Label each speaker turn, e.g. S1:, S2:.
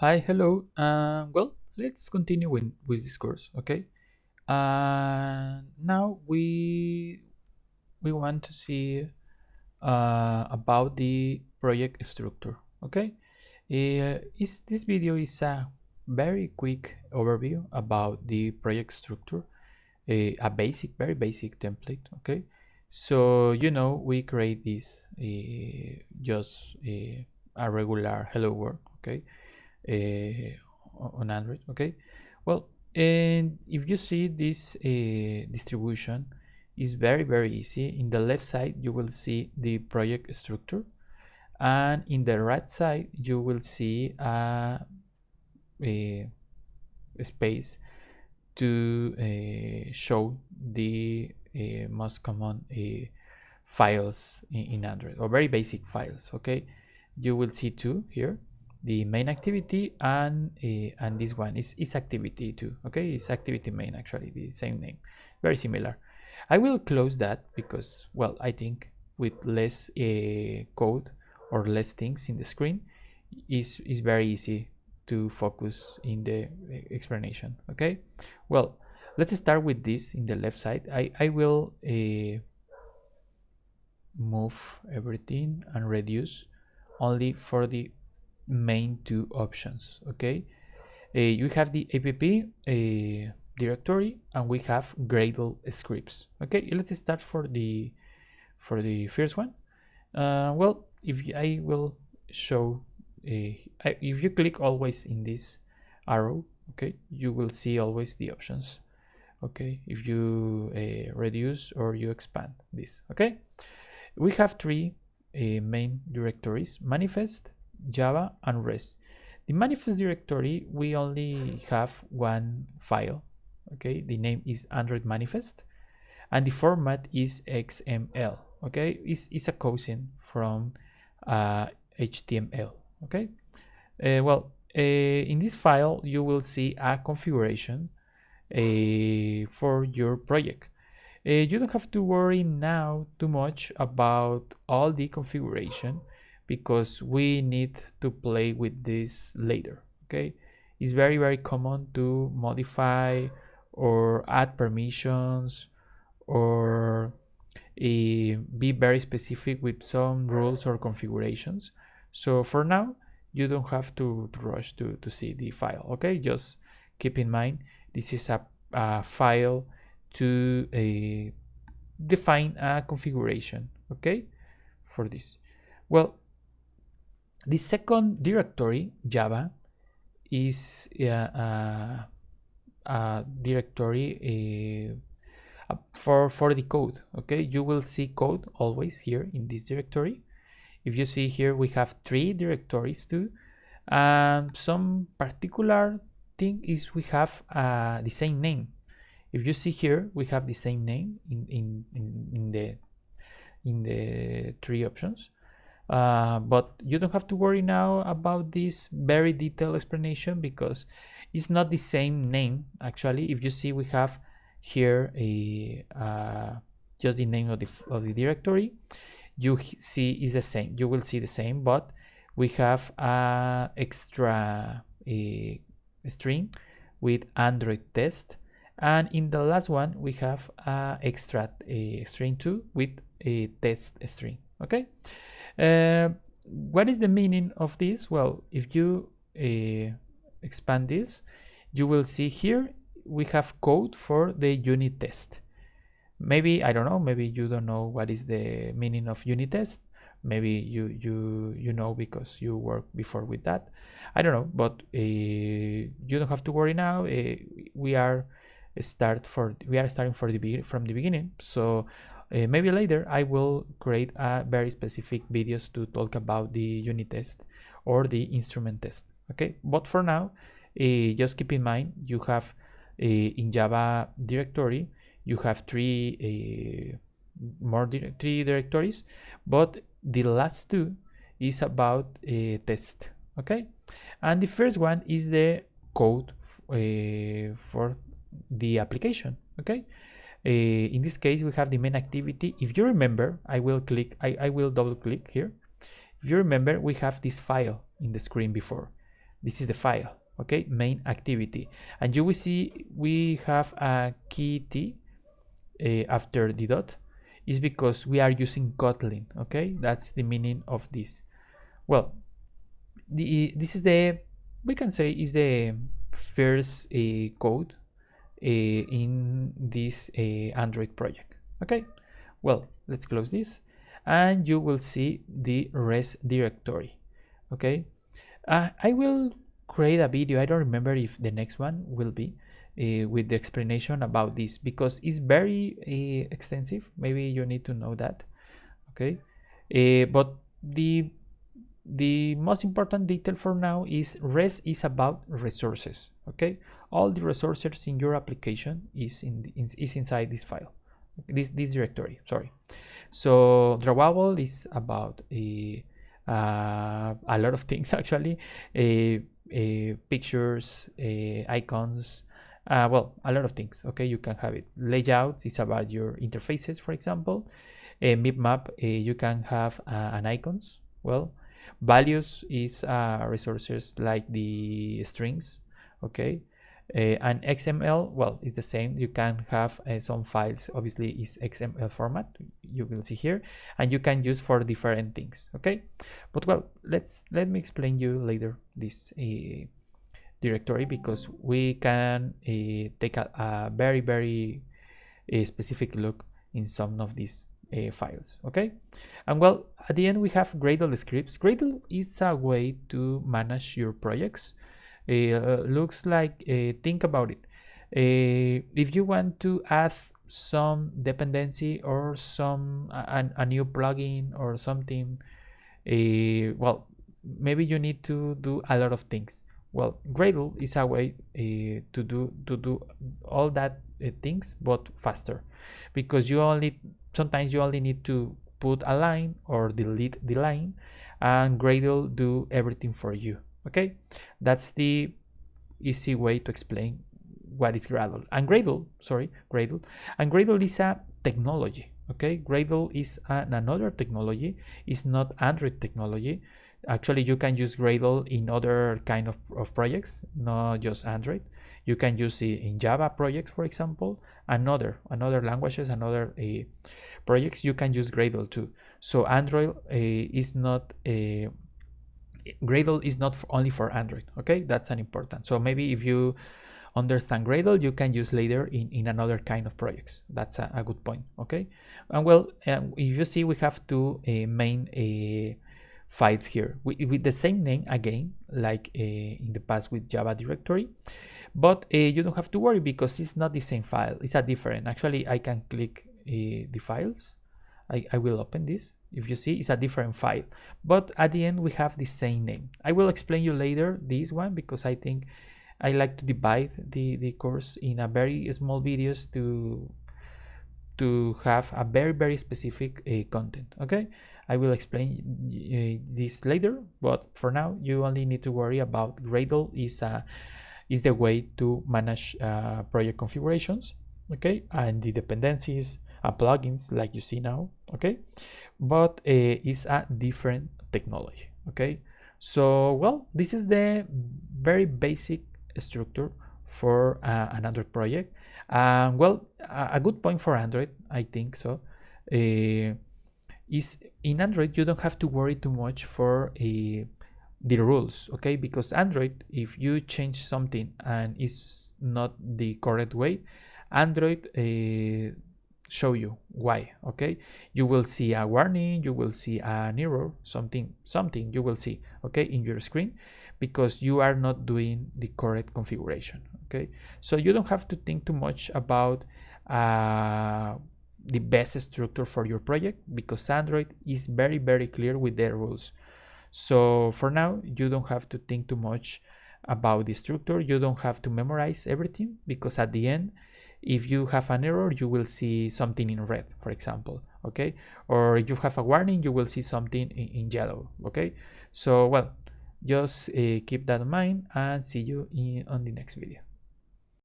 S1: Hi, hello. Well, let's continue with this course, okay? Now we want to see about the project structure, okay? This video is a very quick overview about the project structure, a basic, very basic template, okay? So we create this just a regular hello world, okay? On Android. Okay, well, and if you see this distribution is very easy. In the left side you will see the project structure, and in the right side you will see a space to show the most common files in Android, or very basic files. Okay, you will see two here, the main activity and this one is activity too. Okay, it's activity main, actually the same name, very similar. I will close that because, well, I think with less code or less things in the screen is very easy to focus in the explanation. Okay, well, let's start with this. In the left side I will move everything and reduce only for the main two options. Okay, you have the app directory, and we have Gradle scripts. Okay, let's start for the first one. Well, if I will show if you click always in this arrow, okay, you will see always the options. Okay, if you reduce or you expand this. Okay, we have three main directories: manifest, Java, and rest. The manifest directory, we only have one file. Okay, the name is Android manifest, and the format is XML. Okay, it's a cousin from HTML. Okay, well, in this file you will see a configuration for your project. You don't have to worry now too much about all the configuration, because we need to play with this later. Okay, it's very common to modify or add permissions, or be very specific with some rules or configurations. So for now you don't have to rush to see the file. Okay, just keep in mind this is a file to define a configuration. Okay, for this. Well, the second directory, Java, is a directory for the code. Okay, you will see code always here in this directory. If you see here, we have three directories too, and some particular thing is we have the same name. If you see here, we have the same name in the three options. But you don't have to worry now about this very detailed explanation, because it's not the same name. Actually, if you see, we have here a just the name of the directory. You see is the same. You will see the same, but we have a extra string with Android test, and in the last one we have a extra string too with a test string. Okay, what is the meaning of this? Well, if you expand this, you will see here we have code for the unit test. Maybe, I don't know, maybe you don't know what is the meaning of unit test. Maybe you know, because you worked before with that. I don't know, but you don't have to worry now. We are starting from the beginning. So maybe later I will create a very specific videos to talk about the unit test or the instrument test. Okay, but for now, just keep in mind you have in Java directory you have three directories, but the last two is about a test. Okay, and the first one is the code for the application. Okay, in this case we have the main activity. If you remember, I will double click here. If you remember, we have this file in the screen before. This is the file, okay, main activity. And you will see we have a key T after the dot. Is because we are using Kotlin, okay? That's the meaning of this. Well, this is the, we can say, is the first code in this Android project, okay? Well, let's close this, and you will see the res directory, okay? I will create a video. I don't remember if the next one will be with the explanation about this, because it's very extensive. Maybe you need to know that, okay? But the most important detail for now is res is about resources, okay? All the resources in your application is inside this file, this directory, sorry. So drawable is about a lot of things actually, pictures, icons, well, a lot of things, okay? You can have it. Layouts is about your interfaces, for example. Map, you can have an icons. Well, values is resources like the strings, okay? And XML, well, it's the same. You can have some files, obviously is XML format, you will see here, and you can use for different things, okay? But well, let me explain you later this directory, because we can take a very specific look in some of these files, okay? And well, at the end we have Gradle scripts. Gradle is a way to manage your projects. Looks like, think about it, if you want to add some dependency or some a new plugin or something, well, maybe you need to do a lot of things. Well, Gradle is a way to do all that things, but faster, because sometimes you only need to put a line or delete the line, and Gradle do everything for you, okay? That's the easy way to explain what is Gradle. And Gradle is a technology, okay? Gradle is another technology. It's not Android technology. Actually, you can use Gradle in other kind of projects, not just Android. You can use it in Java projects, for example, and other languages and other projects. You can use Gradle too. So Android is not Gradle is not only for Android, okay? That's an important. So maybe if you understand Gradle, you can use later in another kind of projects. That's a good point, okay? And well, if you see, we have two main files here with the same name again, like in the past with Java directory, but you don't have to worry, because it's not the same file. It's a different. Actually, I can click the files. I will open this. If you see, it's a different file, but at the end we have the same name. I will explain you later this one, because I think I like to divide the course in a very small videos to have a very specific content, okay? I will explain this later, but for now you only need to worry about Gradle is the way to manage project configurations, okay, and the dependencies and plugins like you see now, okay? But it's a different technology, okay? So well, this is the very basic structure for an Android project. Well, a good point for Android, I think so, is in Android you don't have to worry too much for the rules, okay? Because Android, if you change something and it's not the correct way, Android show you why, okay? You will see a warning, you will see an error, something you will see, okay, in your screen, because you are not doing the correct configuration, okay? So you don't have to think too much about the best structure for your project, because Android is very clear with their rules. So for now, you don't have to think too much about the structure. You don't have to memorize everything, because at the end, if you have an error, you will see something in red, for example, okay? Or if you have a warning, you will see something in yellow, okay? So well, just keep that in mind, and see you on the next video.